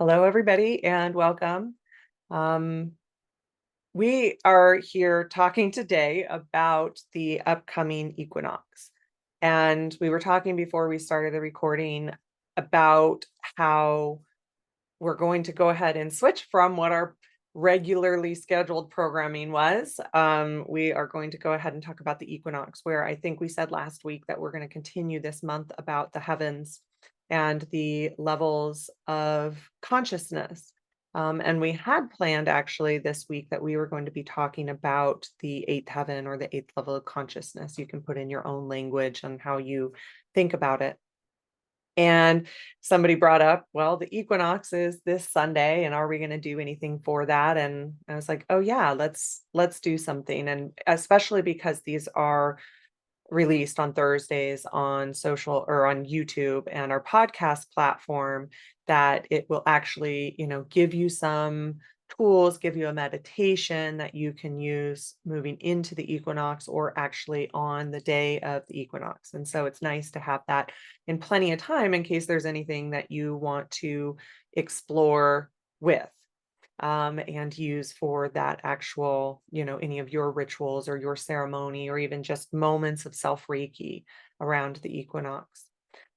Hello, everybody, and welcome. Um, we are here talking today about the upcoming equinox. And we were talking before we started the recording about how we're going to go ahead and switch from what our regularly scheduled programming was. We are going to go ahead and talk about the equinox, where I think we said last week that we're going to continue this month about the heavens and the levels of consciousness. And we had planned actually this week that we were going to be talking about the eighth heaven or the eighth level of consciousness. You can put in your own language on how you think about it. And somebody brought up, well, the equinox is this Sunday, and are we going to do anything for that? And I was like, oh yeah, let's do something. And especially because these are released on Thursdays on social or on YouTube and our podcast platform, that it will actually, give you some tools, give you a meditation that you can use moving into the equinox or actually on the day of the equinox. And so it's nice to have that in plenty of time in case there's anything that you want to explore with and use for that actual, any of your rituals or your ceremony or even just moments of self Reiki around the equinox.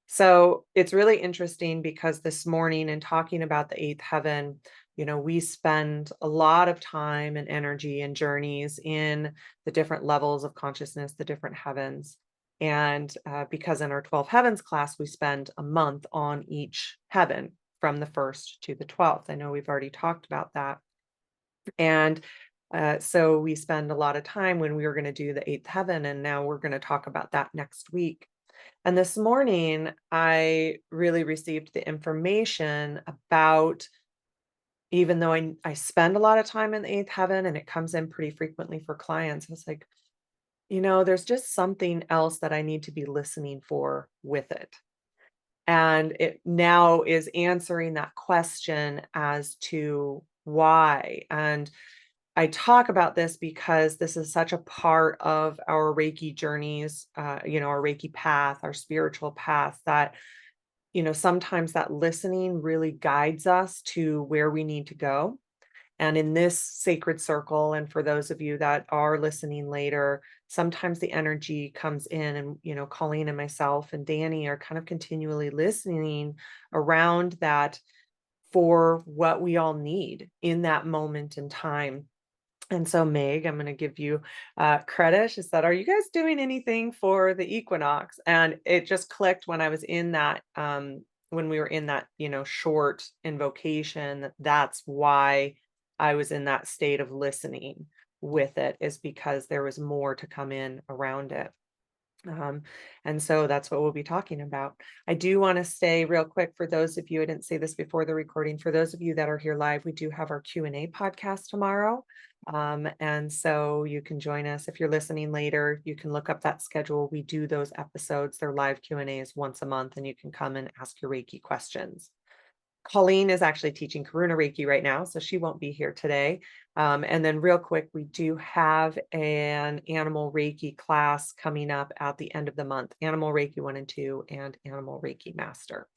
So it's really interesting because this morning, in talking about the eighth heaven, we spend a lot of time and energy and journeys in the different levels of consciousness, the different heavens. And because in our 12 heavens class, we spend a month on each heaven from the first to the 12th. I know we've already talked about that. And so we spend a lot of time when we were going to do the eighth heaven, and now we're going to talk about that next week. And this morning, I really received the information about, even though I spend a lot of time in the eighth heaven and it comes in pretty frequently for clients, I was like, there's just something else that I need to be listening for with it. And it now is answering that question as to why. And I talk about this because this is such a part of our Reiki journeys, our Reiki path, our spiritual path, that, sometimes that listening really guides us to where we need to go. And in this sacred circle, and for those of you that are listening later, sometimes the energy comes in, and, Colleen and myself and Danny are kind of continually listening around that for what we all need in that moment in time. And so, Meg, I'm going to give you credit. She said, are you guys doing anything for the equinox? And it just clicked when I was in that, when we were in that, short invocation. That's why I was in that state of listening with it, is because there was more to come in around it. Um, and so that's what we'll be talking about. I do want to say real quick, for those of you, I didn't say this before the recording, for those of you that are here live, we do have our Q&A podcast tomorrow. And so you can join us. If you're listening later, you can look up that schedule. We do those episodes. They're live Q&As once a month, and you can come and ask your Reiki questions. Colleen is actually teaching Karuna Reiki right now, so she won't be here today. And then real quick, we do have an Animal Reiki class coming up at the end of the month, Animal Reiki 1 and 2 and Animal Reiki Master.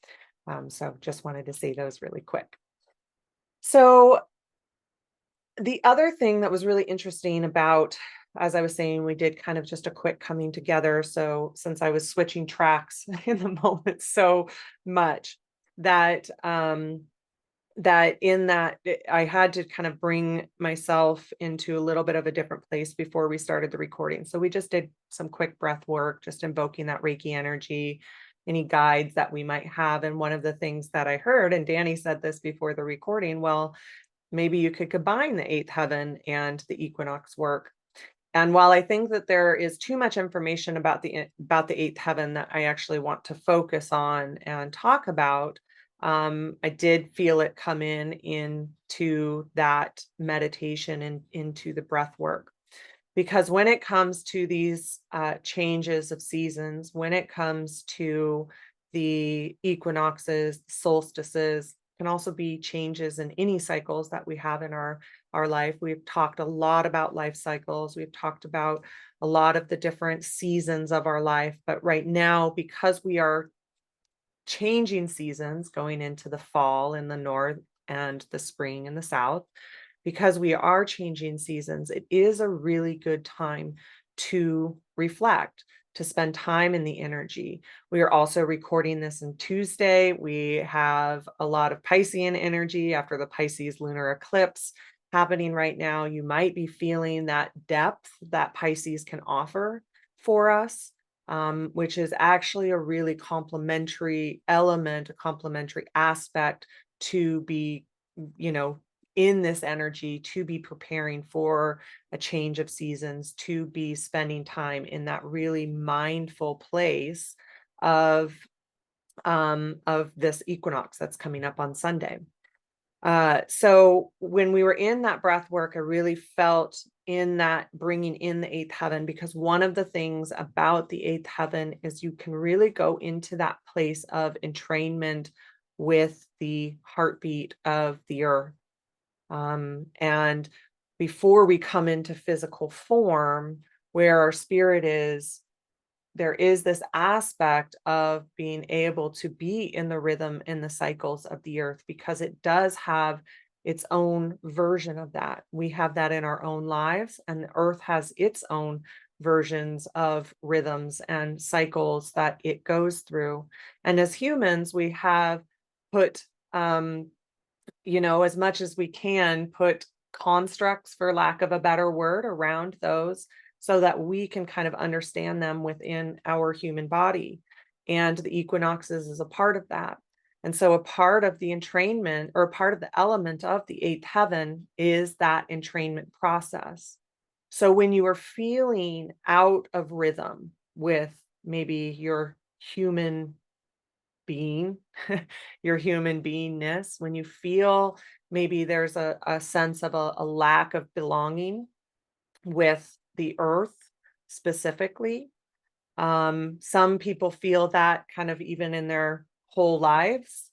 So just wanted to say those really quick. So the other thing that was really interesting about, as I was saying, we did kind of just a quick coming together. So since I was switching tracks in the moment so much, that I had to kind of bring myself into a little bit of a different place before we started the recording. So we just did some quick breath work, just invoking that Reiki energy, any guides that we might have. And one of the things that I heard, and Danny said this before the recording, well, maybe you could combine the eighth heaven and the equinox work. And while I think that there is too much information about the eighth heaven that I actually want to focus on and talk about, I did feel it come into that meditation and into the breath work. Because when it comes to these changes of seasons, when it comes to the equinoxes, solstices, can also be changes in any cycles that we have in our life. We've talked a lot about life cycles. We've talked about a lot of the different seasons of our life. But right now, because we are changing seasons, going into the fall in the and the spring in the south. Because we are changing seasons, it is a really good time to reflect, to spend time in the energy. We are also recording this on Tuesday. We have a lot of Piscean energy after the Pisces lunar eclipse happening right now. You might be feeling that depth that Pisces can offer for us, which is actually a really complementary element, a complementary aspect to be, you know, in this energy, to be preparing for a change of seasons, to be spending time in that really mindful place of this equinox that's coming up on Sunday. So when we were in that breath work, I really felt in that bringing in the eighth heaven, because one of the things about the eighth heaven is you can really go into that place of entrainment with the heartbeat of the earth. And before we come into physical form, where our spirit is, there is this aspect of being able to be in the rhythm and the cycles of the earth, because it does have its own version of that. We have that in our own lives, and the earth has its own versions of rhythms and cycles that it goes through. And as humans, we have put, as much as we can, put constructs, for lack of a better word, around those so that we can kind of understand them within our human body. And the equinoxes is a part of that. And so a part of the entrainment, or a part of the element of the eighth heaven, is that entrainment process. So when you are feeling out of rhythm with maybe your human being, your human beingness, when you feel maybe there's a sense of a lack of belonging with the earth specifically. Some people feel that kind of even in their whole lives.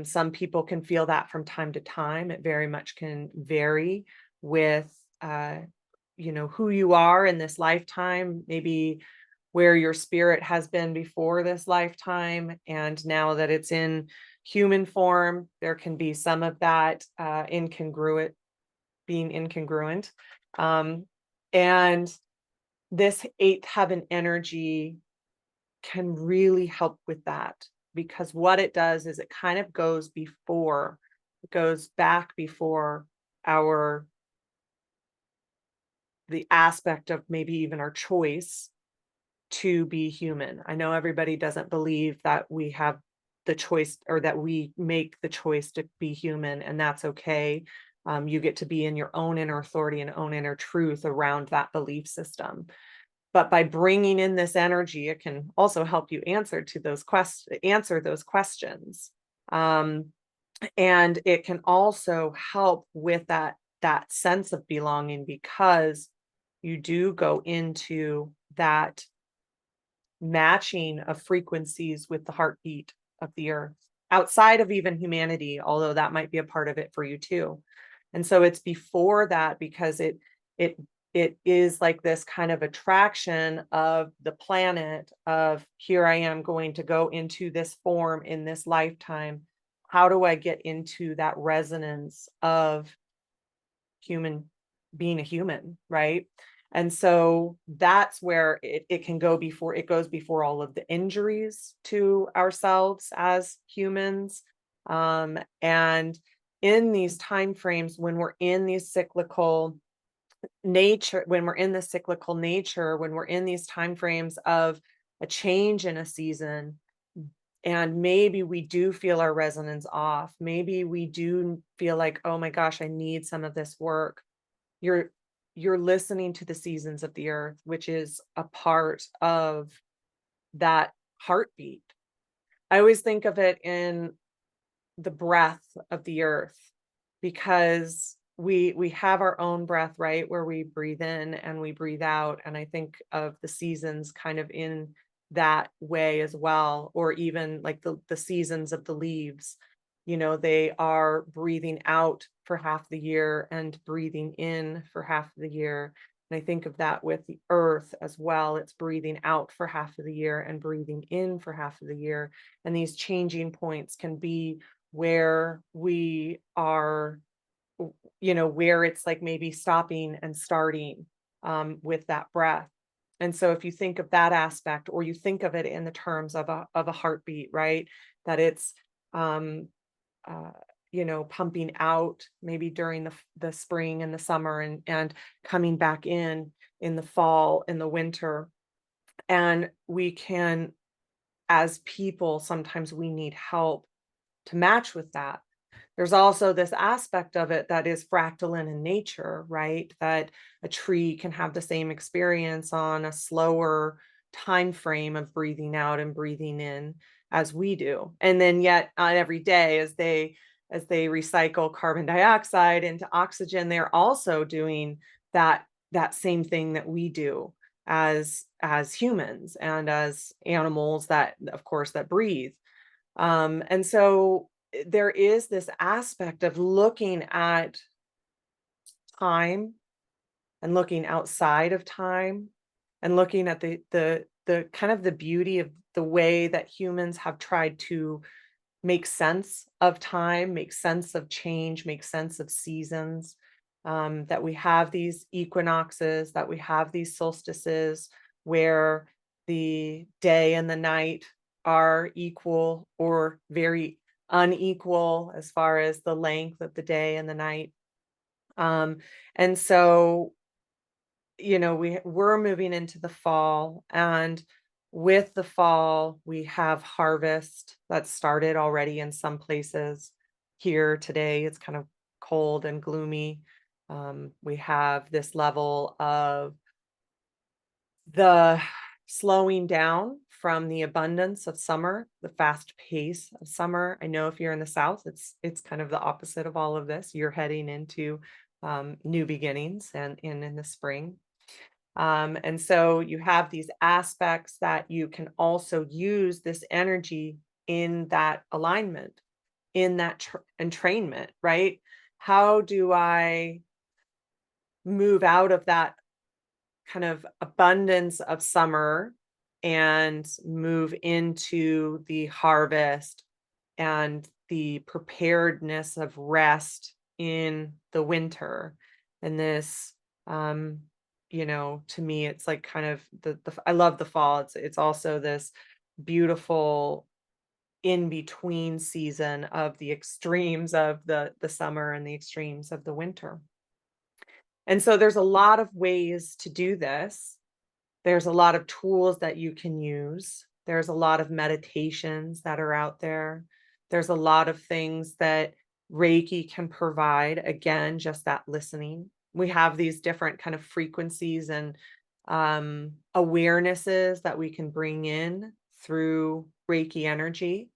Some people can feel that from time to time. It very much can vary with, who you are in this lifetime, maybe where your spirit has been before this lifetime. And now that it's in human form, there can be some of that being incongruent. And this eighth heaven energy can really help with that, because what it does is it kind of goes back before our the aspect of maybe even our choice to be human. I know everybody doesn't believe that we have the choice, or that we make the choice to be human, and that's okay. You get to be in your own inner authority and own inner truth around that belief system. But by bringing in this energy, it can also help you answer those questions. And it can also help with that sense of belonging, because you do go into that matching of frequencies with the heartbeat of the earth, outside of even humanity, although that might be a part of it for you too. And so it's before that, because it it is like this kind of attraction of the planet of, here I am going to go into this form in this lifetime. How do I get into that resonance of human being a human, right? And so that's where it can go before it goes before all of the injuries to ourselves as humans. And in these time frames, when we're in these cyclical nature, when we're in these time frames of a change in a season, and maybe we do feel our resonance off, maybe we do feel like, oh my gosh, I need some of this work. You're listening to the seasons of the earth, which is a part of that heartbeat. I always think of it in the breath of the earth, because we have our own breath, right, where we breathe in and we breathe out. And I think of the seasons kind of in that way as well, or even like the seasons of the leaves. They are breathing out for half the year and breathing in for half of the year. And I think of that with the earth as well. It's breathing out for half of the year and breathing in for half of the year. And these changing points can be where we are, where it's like maybe stopping and starting with that breath. And so if you think of that aspect, or you think of it in the terms of a heartbeat, right? That it's um, uh, pumping out maybe during the spring and the summer, and coming back in the fall, in the winter. And we can, as people, sometimes we need help to match with that. There's also this aspect of it that is fractal in nature, right? That a tree can have the same experience on a slower time frame of breathing out and breathing in as we do. And then yet on every day, as they recycle carbon dioxide into oxygen, they're also doing that same thing that we do as humans and as animals that, of course, that breathe. And so there is this aspect of looking at time, and looking outside of time, and looking at the kind of the beauty of the way that humans have tried to make sense of time, make sense of change, make sense of seasons. That we have these equinoxes, that we have these solstices, where the day and the night are equal or very unequal as far as the length of the day and the night. Um, and so, we're moving into the fall, and with the fall, we have harvest that started already in some places. Here today, it's kind of cold and gloomy. We have this level of the slowing down from the abundance of summer, the fast pace of summer. I know if you're in the South, it's kind of the opposite of all of this. You're heading into new beginnings, and in the spring. And so you have these aspects that you can also use this energy in that alignment, in that entrainment, right? How do I move out of that kind of abundance of summer and move into the harvest and the preparedness of rest in the winter? And this, to me, it's like kind of I love the fall. It's also this beautiful in between season of the extremes of the summer and the extremes of the winter. And so there's a lot of ways to do this. There's a lot of tools that you can use. There's a lot of meditations that are out there. There's a lot of things that Reiki can provide. Again, just that listening. We have these different kind of frequencies and awarenesses that we can bring in through Reiki energy,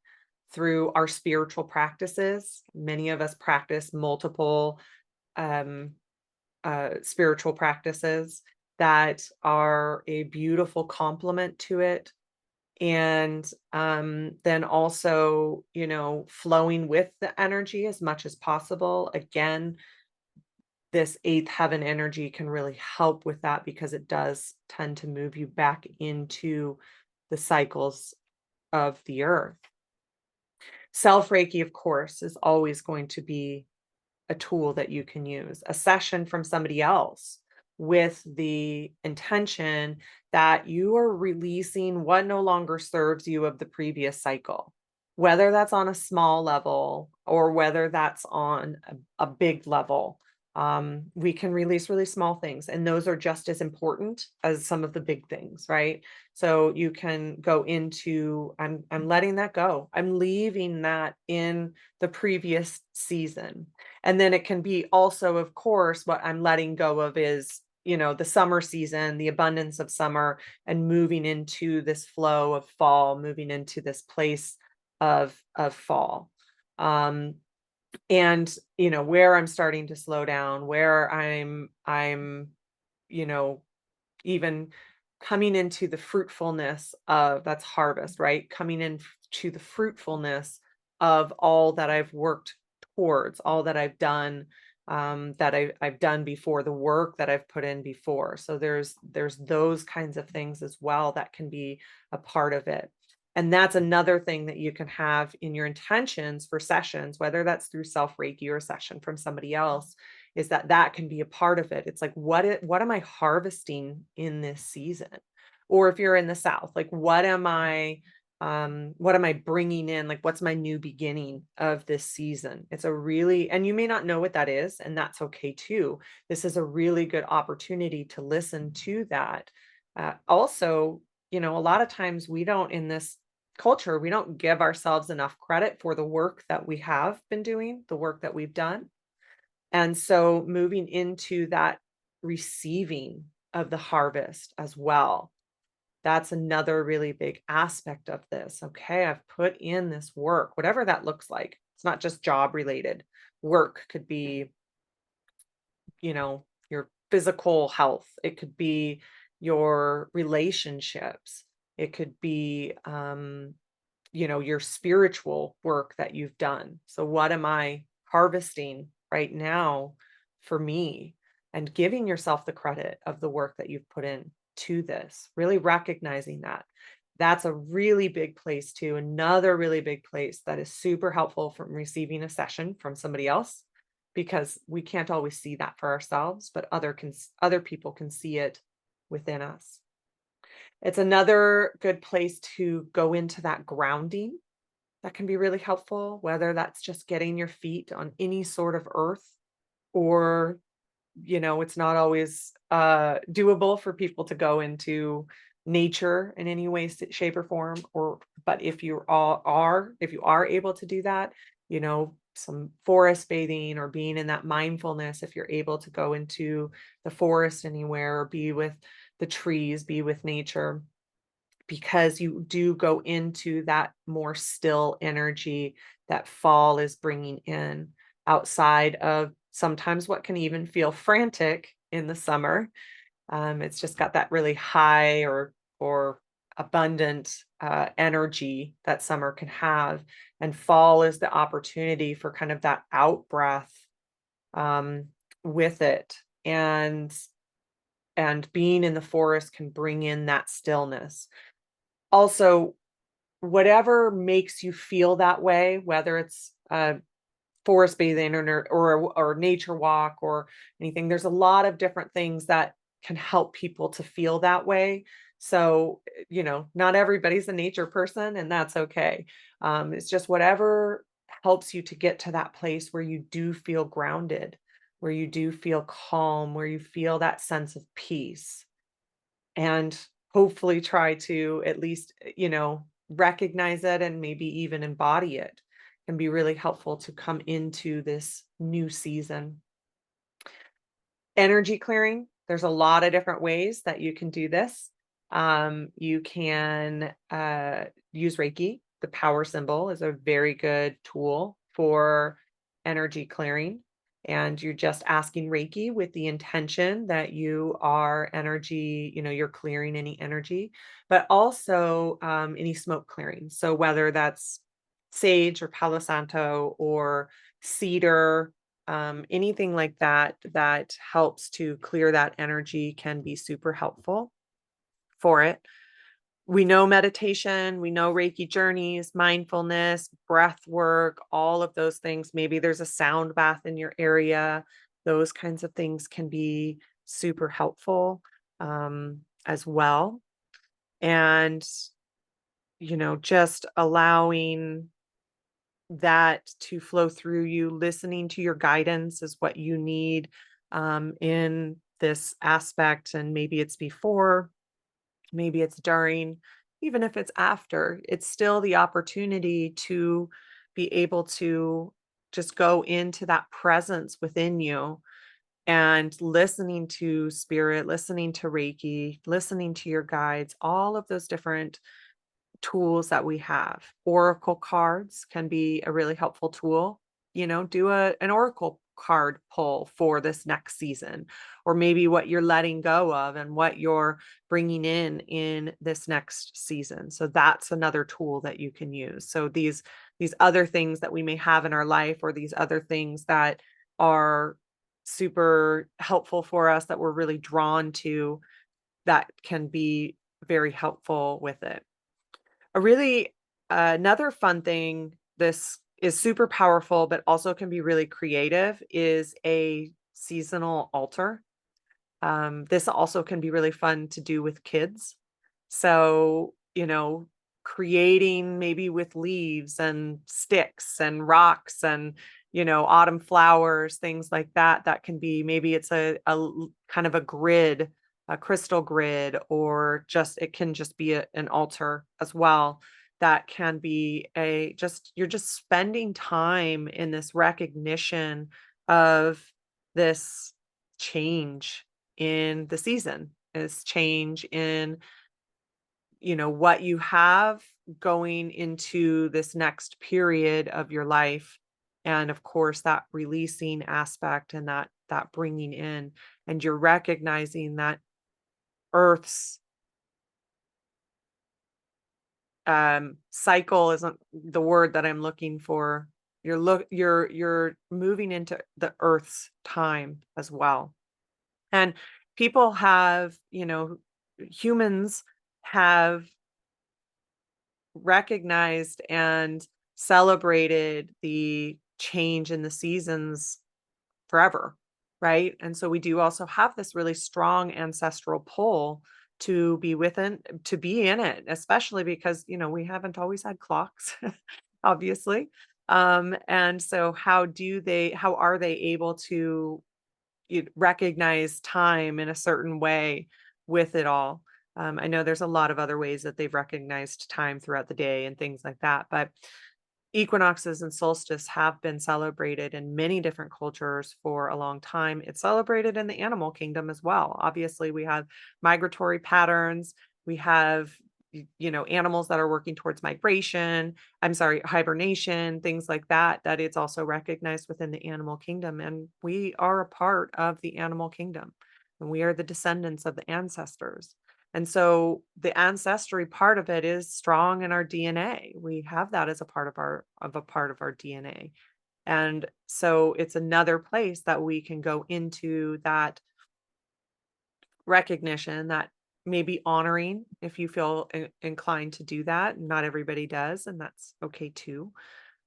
through our spiritual practices. Many of us practice multiple um, spiritual practices that are a beautiful complement to it. And then also, flowing with the energy as much as possible. Again, this eighth heaven energy can really help with that, because it does tend to move you back into the cycles of the earth. Self Reiki, of course, is always going to be a tool that you can use, a session from somebody else with the intention that you are releasing what no longer serves you of the previous cycle, whether that's on a small level or whether that's on a big level. We can release really small things, and those are just as important as some of the big things, right? So you can go into, I'm letting that go. I'm leaving that in the previous season. And then it can be also, of course, what I'm letting go of is, the summer season, the abundance of summer, and moving into this flow of fall, moving into this place of fall. And where I'm starting to slow down, where I'm you know even coming into the fruitfulness of, that's harvest, right? Coming into the fruitfulness of all that I've worked towards, all that I've done, that I've done before, the work that I've put in before. So there's those kinds of things as well that can be a part of it. And that's another thing that you can have in your intentions for sessions, whether that's through self Reiki or a session from somebody else, is that that can be a part of it. It's like, what am I harvesting in this season? Or if you're in the South, like, what am I bringing in? Like, what's my new beginning of this season? It's a really, and you may not know what that is, and that's okay too. This is a really good opportunity to listen to that. Also, a lot of times we don't, in this culture, we don't give ourselves enough credit for the work that we have been doing, the work that we've done. And so moving into that receiving of the harvest as well. That's another really big aspect of this. Okay, I've put in this work, whatever that looks like. It's not just job related. Work could be, your physical health. It could be your relationships. It could be, your spiritual work that you've done. So, what am I harvesting right now for me? And giving yourself the credit of the work that you've put in to this, really recognizing that. That's a really big place, too. Another really big place that is super helpful from receiving a session from somebody else, because we can't always see that for ourselves, but other people can see it within us. It's another good place to go into that grounding. That can be really helpful, whether that's just getting your feet on any sort of earth, or, it's not always doable for people to go into nature in any way, shape, or form. But if you are able to do that, some forest bathing or being in that mindfulness, if you're able to go into the forest anywhere or be with the trees, be with nature, because you do go into that more still energy that fall is bringing in, outside of sometimes what can even feel frantic in the summer. It's just got that really high or abundant energy that summer can have, and fall is the opportunity for kind of that out breath um, with it. And being in the forest can bring in that stillness. Also, whatever makes you feel that way, whether it's forest bathing or nature walk or anything, there's a lot of different things that can help people to feel that way. So, not everybody's a nature person, and that's okay. It's just whatever helps you to get to that place where you do feel grounded, where you do feel calm, where you feel that sense of peace, and hopefully try to at least, recognize it and maybe even embody it, can be really helpful to come into this new season. Energy clearing, there's a lot of different ways that you can do this. You can use Reiki. The power symbol is a very good tool for energy clearing. And you're just asking Reiki with the intention that you are energy, you're clearing any energy, but also any smoke clearing. So whether that's sage or Palo Santo or cedar, anything like that that helps to clear that energy can be super helpful for it. We know meditation, we know Reiki journeys, mindfulness, breath work, all of those things. Maybe there's a sound bath in your area. Those kinds of things can be super helpful as well. And, just allowing that to flow through you, listening to your guidance is what you need in this aspect. And maybe it's before, maybe it's during, even if it's after, it's still the opportunity to be able to just go into that presence within you and listening to spirit, listening to Reiki, listening to your guides, all of those different tools that we have. Oracle cards can be a really helpful tool. Do an oracle card pull for this next season, or maybe what you're letting go of and what you're bringing in this next season. So that's another tool that you can use. So these other things that we may have in our life, or these other things that are super helpful for us that we're really drawn to, that can be very helpful with it. A really another fun thing, this is super powerful, but also can be really creative, is a seasonal altar. This also can be really fun to do with kids. So, creating maybe with leaves and sticks and rocks and, autumn flowers, things like that. That can be, maybe it's kind of a grid, a crystal grid, or just it can just be an altar as well. That can be you're just spending time in this recognition of this change in the season, is change in, what you have going into this next period of your life. And of course, that releasing aspect and that bringing in, and you're recognizing that Earth's cycle isn't the word that I'm looking for. You're moving into the Earth's time as well. And people have, humans have recognized and celebrated the change in the seasons forever, right? And so we do also have this really strong ancestral pull to be within, to be in it, especially because, we haven't always had clocks, obviously. And so how are they able to recognize time in a certain way with it all? I know there's a lot of other ways that they've recognized time throughout the day and things like that, but equinoxes and solstice have been celebrated in many different cultures for a long time. It's celebrated in the animal kingdom as well. Obviously, we have migratory patterns. We have, animals that are working towards migration. I'm sorry, hibernation, things like that, that it's also recognized within the animal kingdom. And we are a part of the animal kingdom, and we are the descendants of the ancestors. And so the ancestry part of it is strong in our DNA. We have that as a part of our DNA. And so it's another place that we can go into that recognition, that maybe honoring, if you feel inclined to do that. Not everybody does, and that's okay too.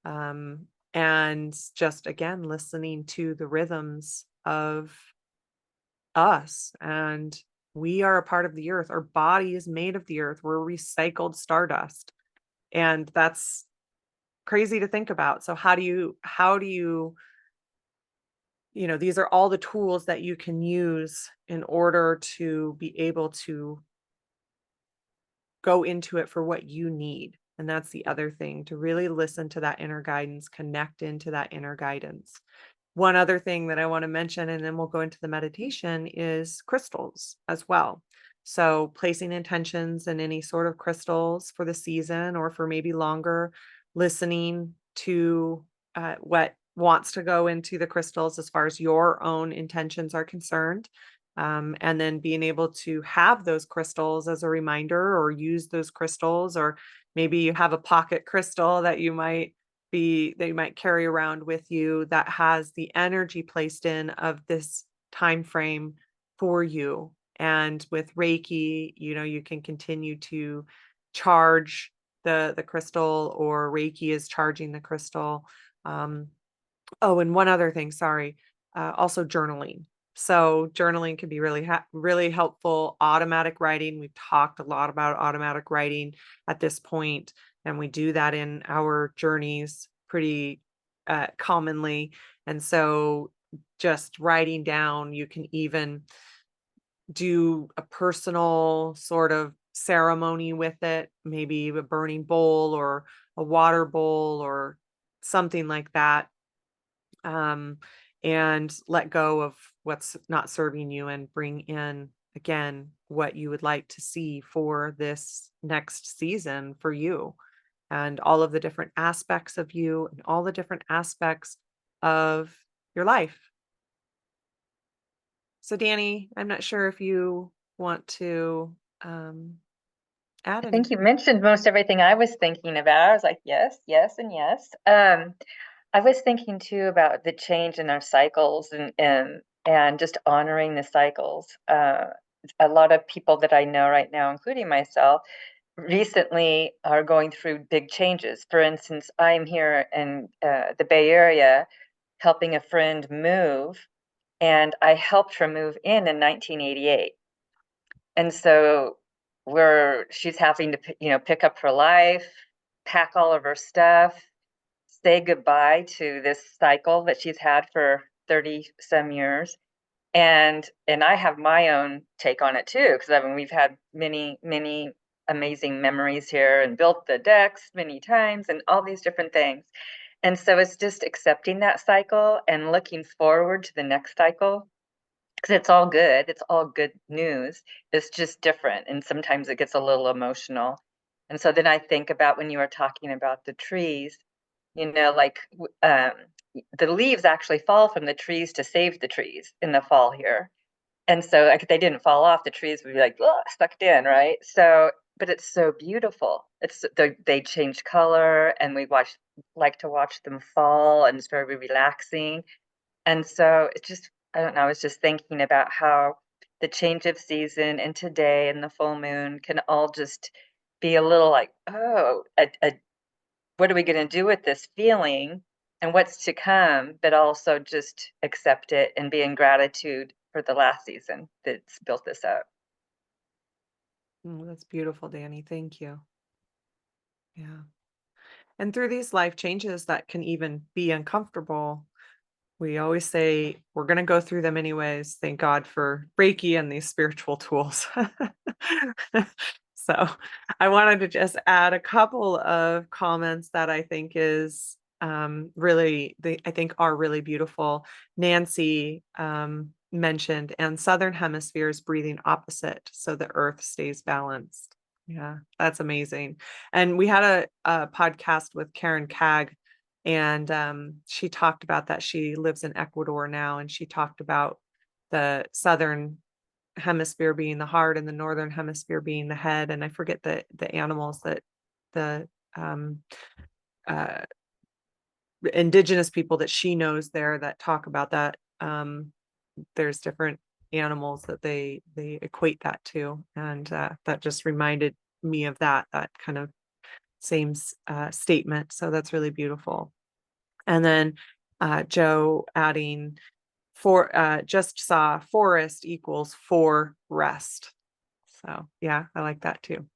And just again, listening to the rhythms of us, and we are a part of the earth. Our body is made of the earth. We're recycled stardust. And that's crazy to think about. So these are all the tools that you can use in order to be able to go into it for what you need. And that's the other thing, to really listen to that inner guidance, connect into that inner guidance. One other thing that I want to mention, and then we'll go into the meditation, is crystals as well. So, placing intentions in any sort of crystals for the season or for maybe longer, listening to what wants to go into the crystals as far as your own intentions are concerned. And then being able to have those crystals as a reminder, or use those crystals, or maybe you have a pocket crystal that they might carry around with you, that has the energy placed in of this time frame for you. And with Reiki, you can continue to charge the crystal, or Reiki is charging the crystal. Um, Oh, and one other thing, sorry, also journaling. So journaling can be really helpful. Automatic writing, we've talked a lot about automatic writing at this point, and we do that in our journeys pretty commonly. And so just writing down, you can even do a personal sort of ceremony with it, maybe a burning bowl or a water bowl or something like that, um, and let go of what's not serving you, and bring in again what you would like to see for this next season for you, and all of the different aspects of you, and all the different aspects of your life. So, Danny, I'm not sure if you want to add I think you anything. mentioned most everything I was thinking about. I was like, yes, yes, and yes. I was thinking too about the change in our cycles, and just honoring the cycles. A lot of people that I know right now, including myself, recently are going through big changes. For instance, I'm here in the Bay Area helping a friend move, and I helped her move in 1988. And so she's having to, pick up her life, pack all of her stuff, say goodbye to this cycle that she's had for 30 some years. And I have my own take on it too, because I mean we've had many amazing memories here and built the decks many times and all these different things. And so it's just accepting that cycle and looking forward to the next cycle, because it's all good news. It's just different, and sometimes it gets a little emotional. And so then I think about when you were talking about the trees, like the leaves actually fall from the trees to save the trees in the fall here. And so, like, if they didn't fall off, the trees would be like, "Ugh," sucked in, right? So, but it's so beautiful. They change color, and like to watch them fall, and it's very relaxing. And so it's just, I don't know, I was just thinking about how the change of season and today and the full moon can all just be a little like, oh, what are we going to do with this feeling and what's to come, but also just accept it and be in gratitude for the last season that's built this up. Oh, that's beautiful, Danny. Thank you. Yeah. And through these life changes that can even be uncomfortable, we always say we're going to go through them anyways. Thank God for Reiki and these spiritual tools. So I wanted to just add a couple of comments that I think is really, I think are really beautiful. Nancy mentioned, and Southern Hemisphere is breathing opposite, so the earth stays balanced. Yeah, that's amazing. And we had a podcast with Karen Cag, and she talked about that. She lives in Ecuador now, and she talked about the Southern Hemisphere being the heart and the Northern Hemisphere being the head. And I forget the animals that the uh, indigenous people that she knows there that talk about that. There's different animals that they equate that to, and that just reminded me of that kind of same statement. So that's really beautiful. And then Joe adding just saw forest equals for rest. So yeah, I like that too.